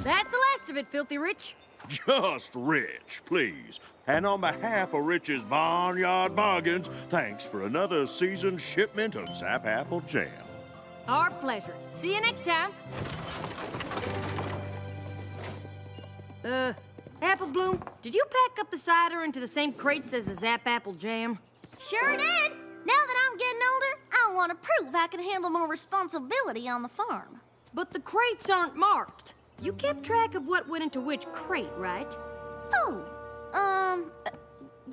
That's the last of it, Filthy Rich. Just Rich, please. And on behalf of Rich's Barnyard Bargains, thanks for another seasoned shipment of Zap Apple Jam. Our pleasure. See you next time. Apple Bloom, did you pack up the cider into the same crates as the Zap Apple Jam? Sure did. Now that I'm getting older, I want to prove I can handle more responsibility on the farm. But the crates aren't marked. You kept track of what went into which crate, right? Oh,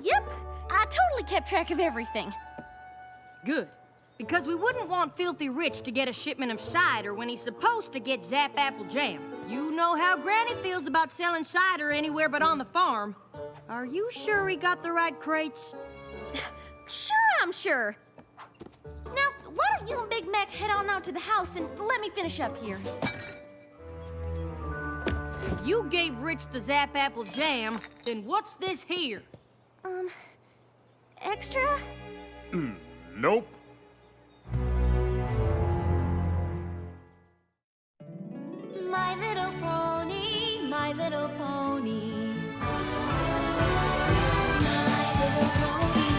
yep. I totally kept track of everything. Good. Because we wouldn't want Filthy Rich to get a shipment of cider when he's supposed to get Zap Apple Jam. You know how Granny feels about selling cider anywhere but on the farm. Are you sure he got the right crates? Sure, I'm sure. Now, why don't you and Big Mac head on out to the house and let me finish up here? If you gave Rich the Zap Apple Jam, then what's this here? Extra? Nope. My little pony, my little pony. My little pony.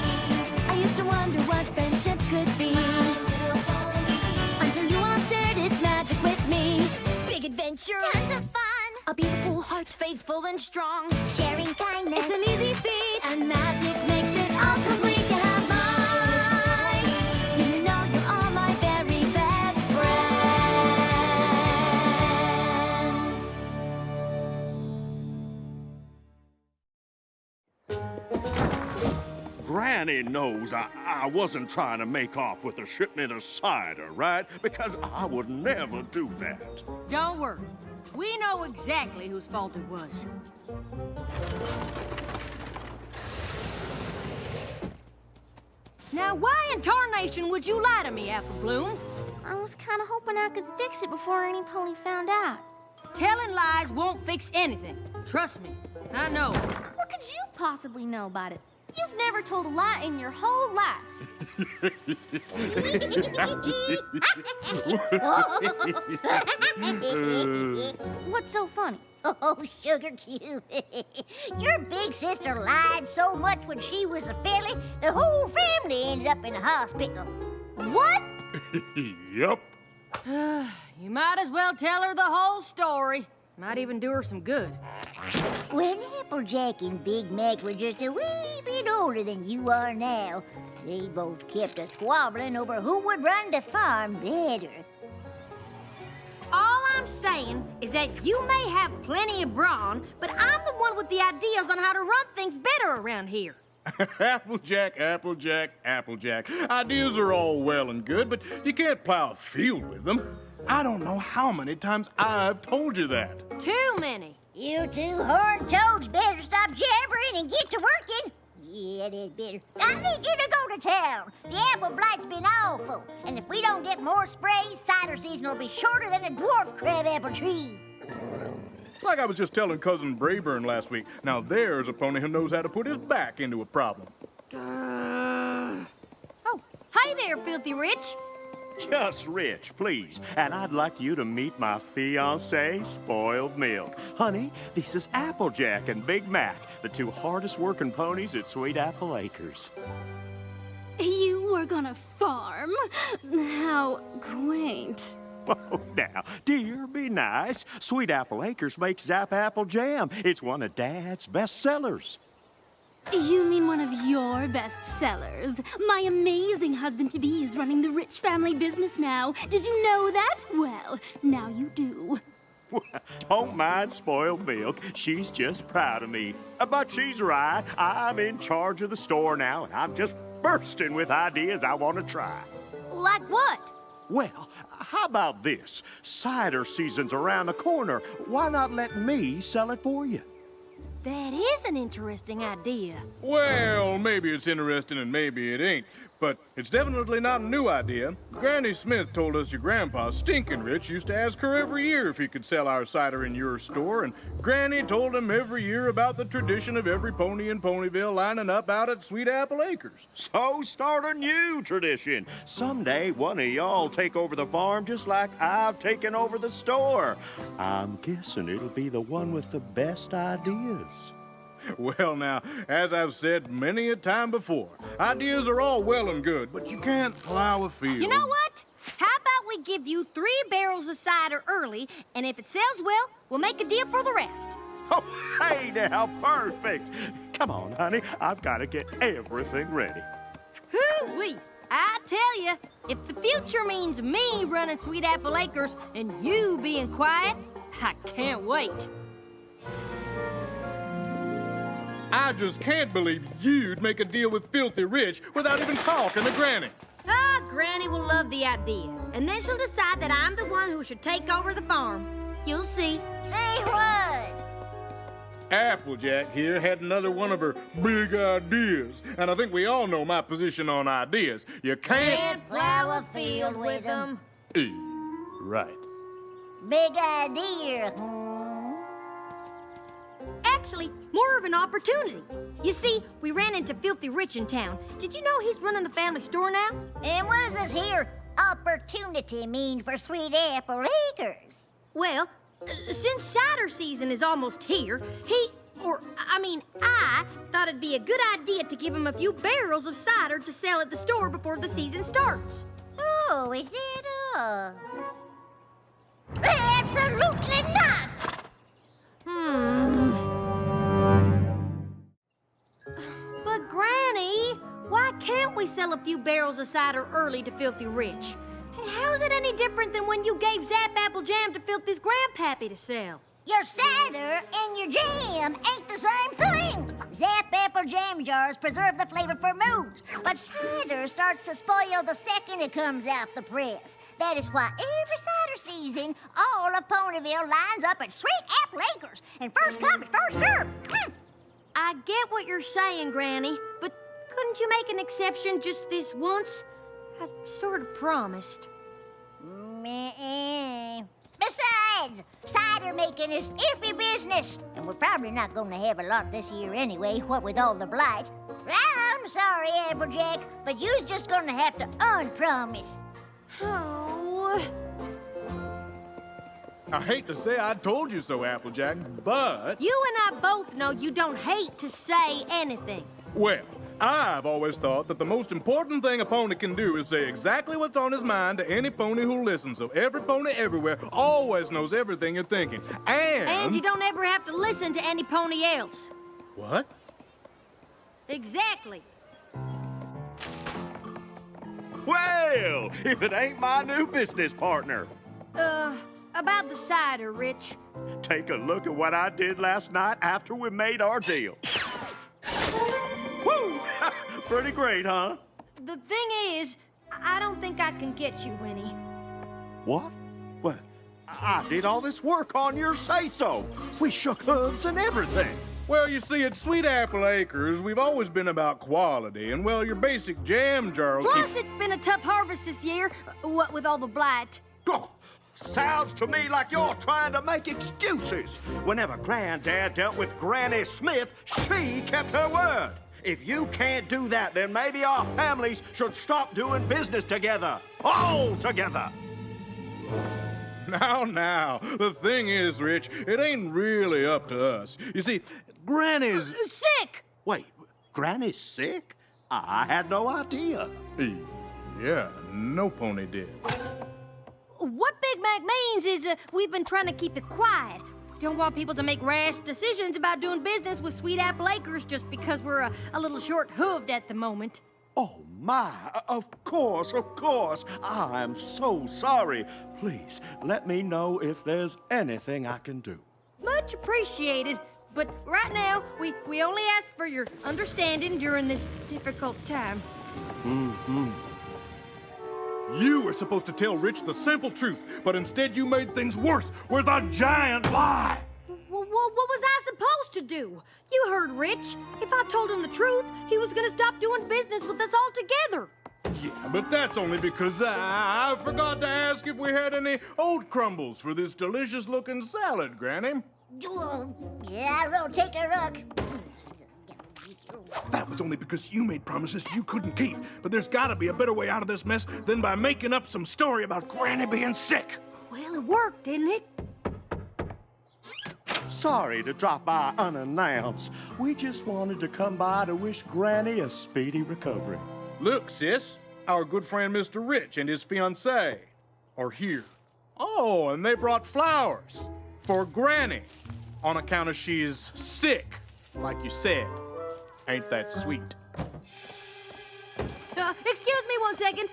I used to wonder what friendship could be. My little pony. Until you all shared its magic with me. Big adventure. Tons of fun. A beautiful heart, faithful and strong. Sharing kindness. It's an easy feat. And magic makes it all complete. You have mine. Do you know you're all my very best friends? Granny knows I wasn't trying to make off with a shipment of cider, right? Because I would never do that. Don't worry. We know exactly whose fault it was. Now, why in tarnation would you lie to me, Apple Bloom? I was kind of hoping I could fix it before any pony found out. Telling lies won't fix anything. Trust me, I know. What could you possibly know about it? You've never told a lie in your whole life. What's so funny? Oh, Sugar Cube. Your big sister lied so much when she was a filly, the whole family ended up in the hospital. What? Yup. You might as well tell her the whole story. Might even do her some good. When Applejack and Big Mac were just a wee bit older than you are now, they both kept a squabbling over who would run the farm better. All I'm saying is that you may have plenty of brawn, but I'm the one with the ideas on how to run things better around here. Applejack, Applejack, Applejack. Ideas are all well and good, but you can't plow a field with them. I don't know how many times I've told you that. Too many. You two horned toads better stop jabbering and get to working. Yeah, it is better. I need you to go to town. The apple blight's been awful, and if we don't get more spray, cider season will be shorter than a dwarf crab apple tree. It's like I was just telling Cousin Brayburn last week. Now there's a pony who knows how to put his back into a problem. Oh, hi there, Filthy Rich. Just Rich, please. And I'd like you to meet my fiancée, Spoiled Milk. Honey, this is Applejack and Big Mac, the two hardest working ponies at Sweet Apple Acres. You were gonna farm? How quaint. Oh, now, dear, be nice. Sweet Apple Acres makes Zap Apple Jam. It's one of Dad's best sellers. You mean one of your best sellers? My amazing husband-to-be is running the Rich family business now. Did you know that? Well, now you do. Don't mind Spoiled Milk. She's just proud of me. But she's right. I'm in charge of the store now, and I'm just bursting with ideas I want to try. Like what? Well, how about this? Cider season's around the corner. Why not let me sell it for you? That is an interesting idea. Well, maybe it's interesting and maybe it ain't. But it's definitely not a new idea. Granny Smith told us your grandpa, Stinkin' Rich, used to ask her every year if he could sell our cider in your store, and Granny told him every year about the tradition of every pony in Ponyville lining up out at Sweet Apple Acres. So start a new tradition. Someday one of y'all take over the farm just like I've taken over the store. I'm guessing it'll be the one with the best ideas. Well, now, as I've said many a time before, ideas are all well and good, but you can't plow a field. You know what? How about we give you 3 barrels of cider early, and if it sells well, we'll make a deal for the rest. Oh, hey now, perfect. Come on, honey, I've got to get everything ready. Hoo-wee! I tell you, if the future means me running Sweet Apple Acres and you being quiet, I can't wait. I just can't believe you'd make a deal with Filthy Rich without even talking to Granny. Ah, Granny will love the idea, and then she'll decide that I'm the one who should take over the farm. You'll see. Say what? Applejack here had another one of her big ideas, and I think we all know my position on ideas. You can't Plow a field with them. Right. Big idea, Actually, more of an opportunity. You see, we ran into Filthy Rich in town. Did you know he's running the family store now? And what does this here opportunity mean for Sweet Apple Acres? Well, since cider season is almost here, I thought it'd be a good idea to give him a few barrels of cider to sell at the store before the season starts. Oh, is that all? Absolutely not! But Granny, why can't we sell a few barrels of cider early to Filthy Rich? Hey, how's it any different than when you gave Zap Apple Jam to Filthy's grandpappy to sell? Your cider and your jam ain't the same thing. Zap Apple Jam jars preserve the flavor for moons, but cider starts to spoil the second it comes out the press. That is why every cider season, all of Ponyville lines up at Sweet Apple Acres, and first come and first serve. I get what you're saying, Granny, but couldn't you make an exception just this once? I sort of promised. Meh. Besides, cider making is iffy business, and we're probably not going to have a lot this year anyway, what with all the blight. I'm sorry, Applejack, but you's just going to have to unpromise. Oh. I hate to say I told you so, Applejack, but... You and I both know you don't hate to say anything. Well, I've always thought that the most important thing a pony can do is say exactly what's on his mind to any pony who listens, so every pony everywhere always knows everything you're thinking. And you don't ever have to listen to any pony else. What? Exactly. Well, if it ain't my new business partner. About the cider, Rich. Take a look at what I did last night after we made our deal. Woo! Pretty great, huh? The thing is, I don't think I can get you any. What? Well, I did all this work on your say-so. We shook hooves and everything. Well, you see, at Sweet Apple Acres, we've always been about quality, and, well, your basic jam jar will Plus, it's been a tough harvest this year, what with all the blight. Oh, sounds to me like you're trying to make excuses. Whenever Granddad dealt with Granny Smith, she kept her word. If you can't do that, then maybe our families should stop doing business together. All together. Now, the thing is, Rich, it ain't really up to us. You see, Granny's... Sick! Wait, Granny's sick? I had no idea. Yeah, no pony did. What Big Mac means is we've been trying to keep it quiet. Don't want people to make rash decisions about doing business with Sweet Apple Acres just because we're a little short-hooved at the moment. Oh, my. Of course, of course. I'm so sorry. Please, let me know if there's anything I can do. Much appreciated. But right now, we only ask for your understanding during this difficult time. You were supposed to tell Rich the simple truth, but instead you made things worse with a giant lie. Well, what was I supposed to do? You heard Rich. If I told him the truth, he was gonna stop doing business with us altogether. Yeah, but that's only because I forgot to ask if we had any oat crumbles for this delicious-looking salad, Granny. Yeah, I'll take a look. That was only because you made promises you couldn't keep. But there's gotta be a better way out of this mess than by making up some story about Granny being sick. Well, it worked, didn't it? Sorry to drop by unannounced. We just wanted to come by to wish Granny a speedy recovery. Look, sis, our good friend Mr. Rich and his fiancée are here. Oh, and they brought flowers for Granny on account of she's sick, like you said. Ain't that sweet? Excuse me 1 second.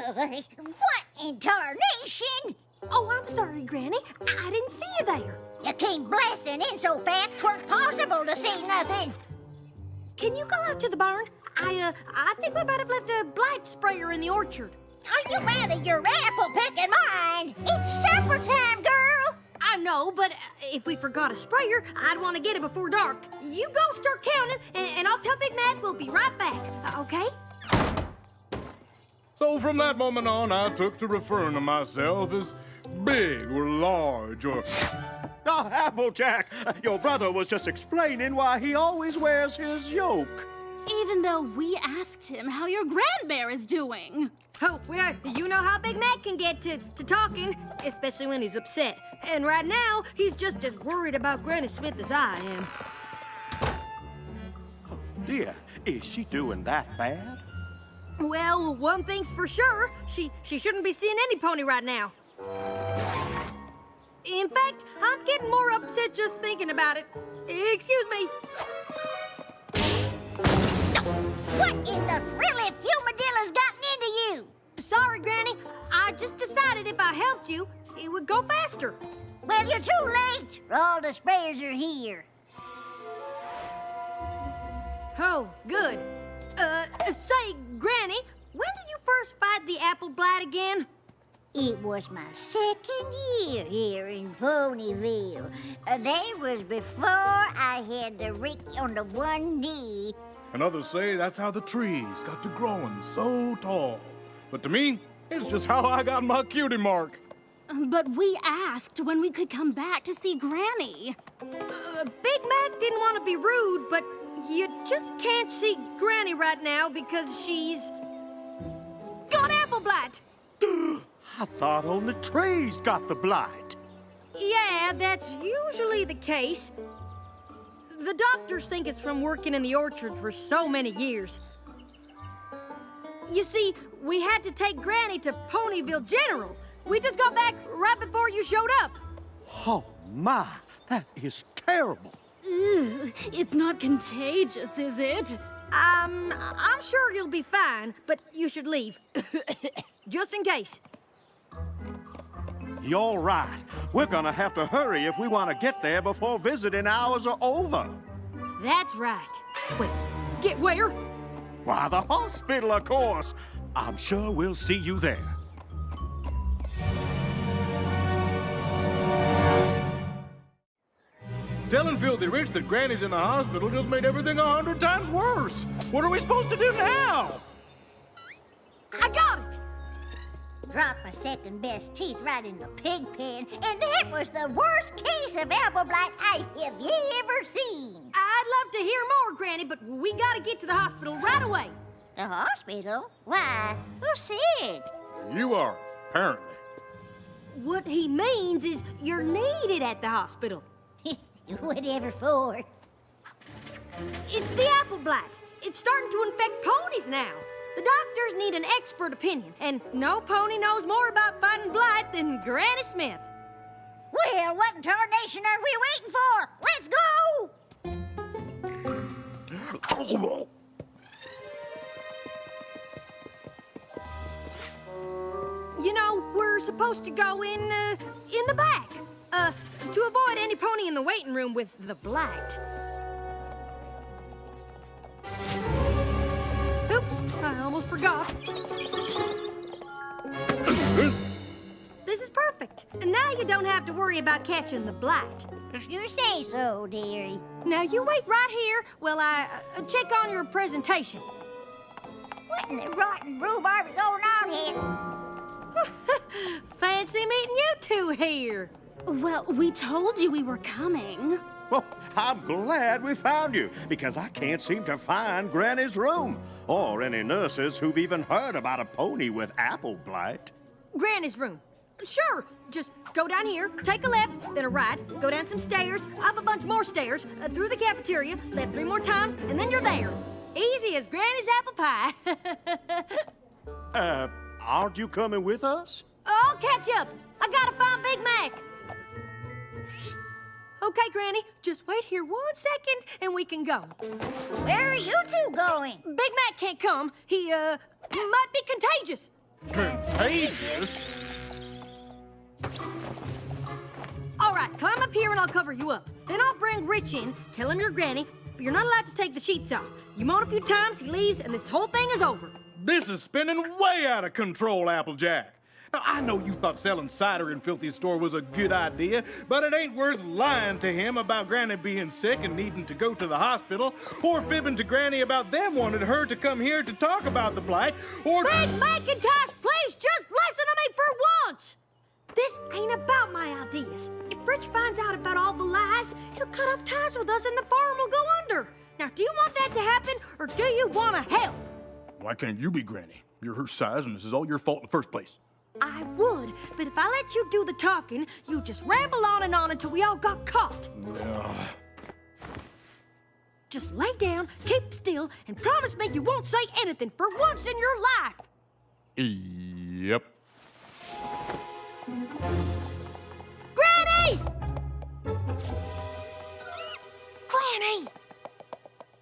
What in tarnation? Oh, I'm sorry, Granny. I didn't see you there. You came blasting in so fast 'twas possible to see nothing. Can you go out to the barn? I think we might have left a blight sprayer in the orchard. Are you out of your apple-picking mind? It's supper time, girl. I know, but if we forgot a sprayer, I'd want to get it before dark. You go start counting, and I'll tell Big Mac we'll be right back, okay? So from that moment on, I took to referring to myself as big or large or... Oh, Applejack, your brother was just explaining why he always wears his yoke. Even though we asked him how your grandmare is doing. Oh, well, you know how Big Mac can get to talking, especially when he's upset. And right now, he's just as worried about Granny Smith as I am. Oh, dear, is she doing that bad? Well, one thing's for sure, she shouldn't be seeing any pony right now. In fact, I'm getting more upset just thinking about it. Excuse me. What in the frilly fumadilla's gotten into you? Sorry, Granny. I just decided if I helped you, it would go faster. Well, you're too late. All the sprayers are here. Oh, good. Say, Granny, when did you first fight the apple blight again? It was my second year here in Ponyville. That was before I had the rick on the one knee. And others say that's how the trees got to growing so tall. But to me, it's just how I got my cutie mark. But we asked when we could come back to see Granny. Big Mac didn't want to be rude, but you just can't see Granny right now because she's got apple blight. I thought only trees got the blight. Yeah, that's usually the case. The doctors think it's from working in the orchard for so many years. You see, we had to take Granny to Ponyville General. We just got back right before you showed up. Oh, my, that is terrible. Ugh, it's not contagious, is it? I'm sure you'll be fine, but you should leave. Just in case. You're right. We're gonna have to hurry if we want to get there before visiting hours are over. That's right. Wait, get where? Why, the hospital, of course. I'm sure we'll see you there. Telling Filthy Rich that Granny's in the hospital just made everything 100 times worse. What are we supposed to do now? I got it! Dropped my second best teeth right in the pig pen, and that was the worst case of apple blight I have ever seen. I'd love to hear more, Granny, but we gotta get to the hospital right away. The hospital? Why? Who's sick? You are, apparently. What he means is you're needed at the hospital. Whatever for. It's the apple blight. It's starting to infect ponies now. The doctors need an expert opinion, and no pony knows more about fighting blight than Granny Smith. Well, what in tarnation are we waiting for? Let's go! You know, we're supposed to go in the back, to avoid any pony in the waiting room with the blight. Oops, I almost forgot. This is perfect. And now you don't have to worry about catching the blight. If you say so, dearie. Now you wait right here while I check on your presentation. What in the rotten rhubarb is going on here? Fancy meeting you two here. Well, we told you we were coming. Well, I'm glad we found you, because I can't seem to find Granny's room, or any nurses who've even heard about a pony with apple blight. Granny's room. Sure, just go down here, take a left, then a right, go down some stairs, up a bunch more stairs, through the cafeteria, left 3 more times, and then you're there. Easy as Granny's apple pie. Aren't you coming with us? I'll catch up. I gotta find Big Mac. Okay, Granny, just wait here 1 second and we can go. Where are you two going? Big Mac can't come. He might be contagious. Contagious? All right, climb up here and I'll cover you up. Then I'll bring Rich in, tell him you're Granny, but you're not allowed to take the sheets off. You moan a few times, he leaves, and this whole thing is over. This is spinning way out of control, Applejack. Now, I know you thought selling cider in Filthy's store was a good idea, but it ain't worth lying to him about Granny being sick and needing to go to the hospital, or fibbing to Granny about them wanting her to come here to talk about the blight, or... Big Macintosh, please just listen to me for once! This ain't about my ideas. If Rich finds out about all the lies, he'll cut off ties with us and the farm will go under. Now, do you want that to happen, or do you want to help? Why can't you be Granny? You're her size, and this is all your fault in the first place. I would, but if I let you do the talking, you just ramble on and on until we all got caught. Just lay down, keep still, and promise me you won't say anything for once in your life. Yep. Granny! Granny!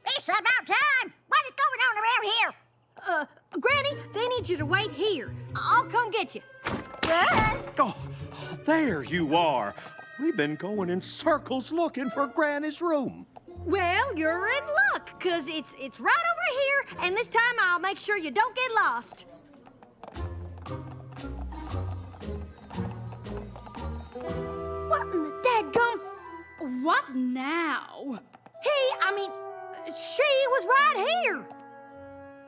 It's about time. What is going on around here? Granny, they need you to wait here. I'll come get you. Oh, there you are. We've been going in circles looking for Granny's room. Well, you're in luck, 'cause it's right over here, and this time I'll make sure you don't get lost. What in the dadgum? What now? She was right here.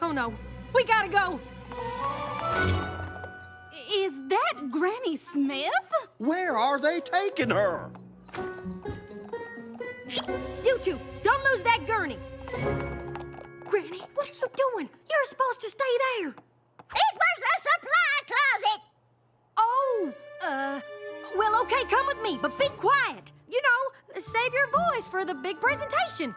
Oh no, we gotta go. Is that Granny Smith? Where are they taking her? You two, don't lose that gurney. Granny, what are you doing? You're supposed to stay there. It was a supply closet. Oh, well, okay, come with me, but be quiet. You know, save your voice for the big presentation.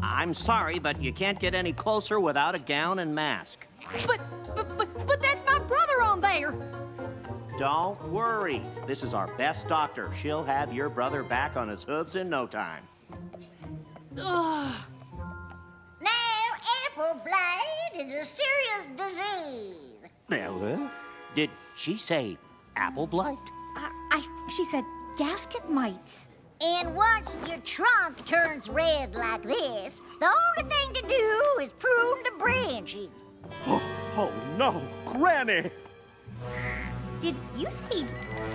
I'm sorry, but you can't get any closer without a gown and mask. But that's my brother on there. Don't worry. This is our best doctor. She'll have your brother back on his hooves in no time. Ugh. Now, apple blight is a serious disease. Did she say apple blight? She said gasket mites. And once your trunk turns red like this, the only thing to do is prune the branches. Oh no, Granny! Did you say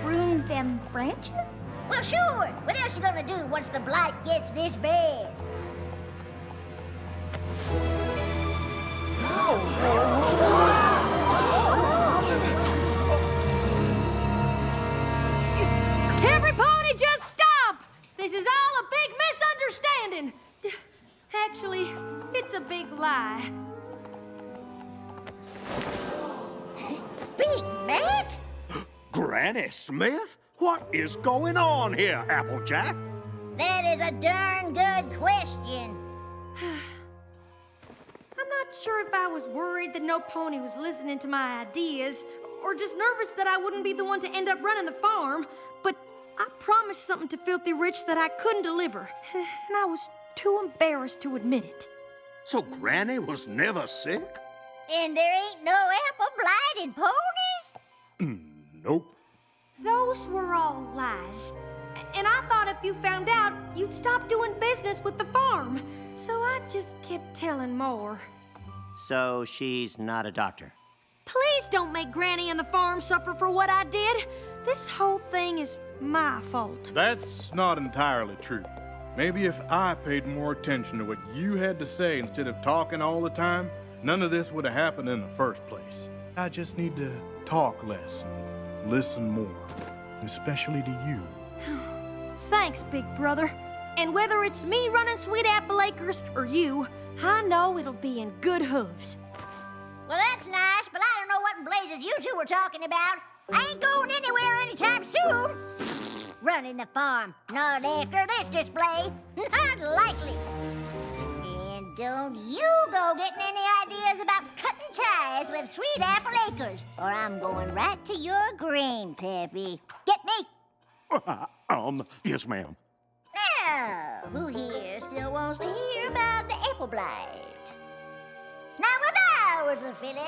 prune them branches? Well, sure. What else you gonna do once the blight gets this bad? Everybody just stop! This is all a big misunderstanding. Actually, it's a big lie. Big Mac? Granny Smith? What is going on here, Applejack? That is a darn good question. I'm not sure if I was worried that no pony was listening to my ideas, or just nervous that I wouldn't be the one to end up running the farm, but I promised something to Filthy Rich that I couldn't deliver, and I was too embarrassed to admit it. So Granny was never sick? And there ain't no apple blight in ponies? Nope. Those were all lies. And I thought if you found out, you'd stop doing business with the farm. So I just kept telling more. So she's not a doctor. Please don't make Granny and the farm suffer for what I did. This whole thing is my fault. That's not entirely true. Maybe if I paid more attention to what you had to say instead of talking all the time, none of this would have happened in the first place. I just need to talk less and listen more, especially to you. Thanks, big brother. And whether it's me running Sweet Apple Acres or you, I know it'll be in good hooves. Well, that's nice, but I don't know what in blazes you two were talking about. I ain't going anywhere anytime soon. Running the farm, not after this display. Not likely. And don't you go getting any ideas about cutting ties with Sweet Apple Acres, or I'm going right to your green, Peppy. Get me? Yes, ma'am. Now, who here still wants to hear about the apple blight? Now, what hours of Philly?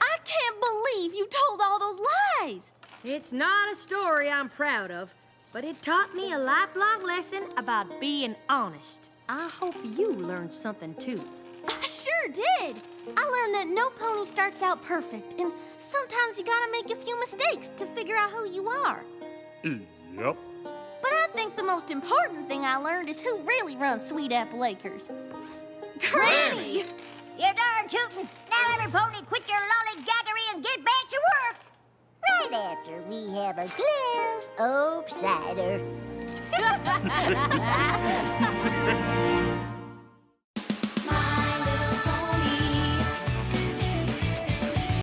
I can't believe you told all those lies. It's not a story I'm proud of, but it taught me a lifelong lesson about being honest. I hope you learned something too. I sure did. I learned that no pony starts out perfect, and sometimes you gotta make a few mistakes to figure out who you are. Yep. But I think the most important thing I learned is who really runs Sweet Apple Acres. Granny! You're darn tootin'. Now, every pony, quit your lollygaggery and get back to work. Right after we have a glass of cider.